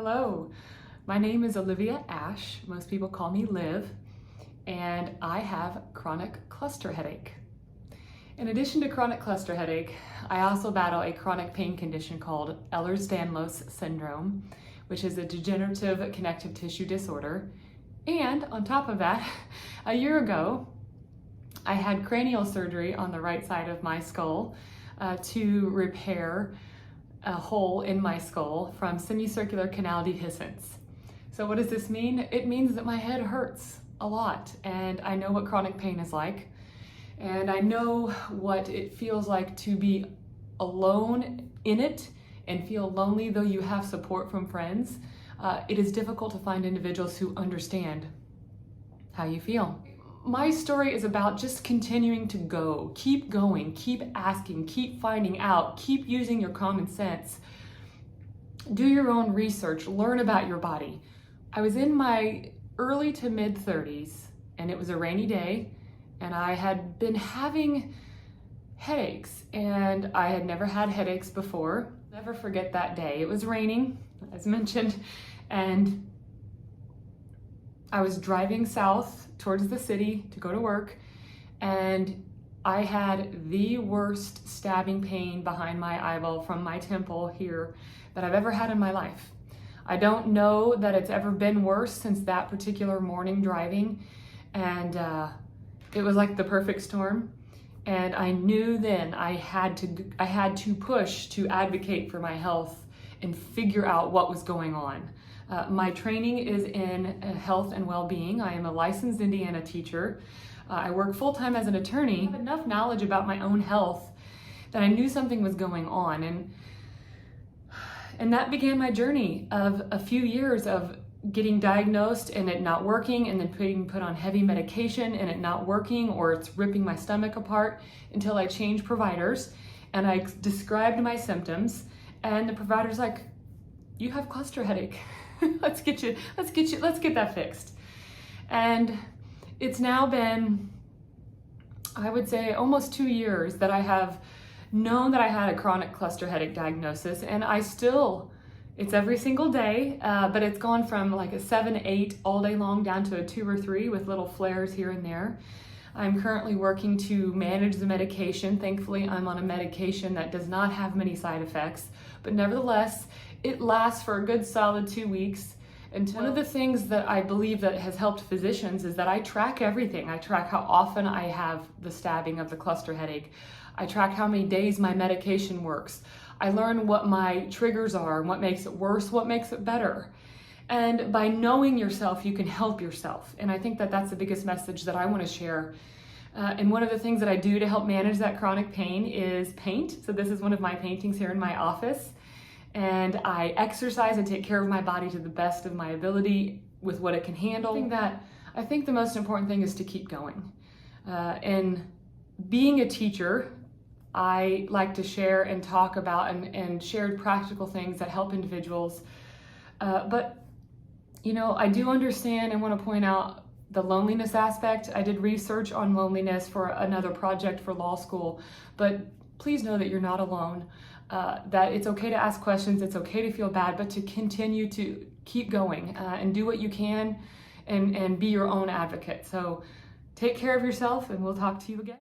Hello, my name is Olivia Ash. Most people call me Liv, and I have chronic cluster headache. In addition to chronic cluster headache, I also battle a chronic pain condition called Ehlers-Danlos syndrome, which is a degenerative connective tissue disorder. And on top of that, a year ago, I had cranial surgery on the right side of my skull to repair a hole in my skull from semicircular canal dehiscence. So what does this mean? It means that my head hurts a lot, and I know what chronic pain is like, and I know what it feels like to be alone in it and feel lonely though you have support from friends. It is difficult to find individuals who understand how you feel. My story is about just continuing to go, keep going, keep asking, keep finding out, keep using your common sense. Do your own research, learn about your body. I was in my early to mid 30s and it was a rainy day and I had been having headaches and I had never had headaches before. Never forget that day. It was raining, as mentioned, and I was driving south towards the city to go to work, and I had the worst stabbing pain behind my eyeball from my temple here that I've ever had in my life. I don't know that it's ever been worse since that particular morning driving, and it was like the perfect storm. And I knew then I had to push to advocate for my health and figure out what was going on. My training is in health and well-being. I am a licensed Indiana teacher. I work full-time as an attorney. I have enough knowledge about my own health that I knew something was going on. And that began my journey of a few years of getting diagnosed and it not working, and then being put on heavy medication and it not working, or it's ripping my stomach apart, until I changed providers and I described my symptoms, and the provider's like, "You have cluster headache. let's get that fixed." And it's now been, I would say, almost 2 years that I have known that I had a chronic cluster headache diagnosis, and it's every single day, but it's gone from like a 7, 8 all day long down to a 2 or 3 with little flares here and there. I'm currently working to manage the medication. Thankfully, I'm on a medication that does not have many side effects, but nevertheless, it lasts for a good solid 2 weeks. And one of the things that I believe that has helped physicians is that I track everything. I track how often I have the stabbing of the cluster headache. I track how many days my medication works. I learn what my triggers are and what makes it worse, what makes it better. And by knowing yourself, you can help yourself. And I think that that's the biggest message that I want to share. And one of the things that I do to help manage that chronic pain is paint. So this is one of my paintings here in my office. And I exercise and take care of my body to the best of my ability with what it can handle. I think the most important thing is to keep going. And being a teacher, I like to share and talk about and share practical things that help individuals. But you know, I do understand and want to point out the loneliness aspect. I did research on loneliness for another project for law school, but please know that you're not alone, that it's okay to ask questions, it's okay to feel bad, but to continue to keep going and do what you can and be your own advocate. So take care of yourself, and we'll talk to you again.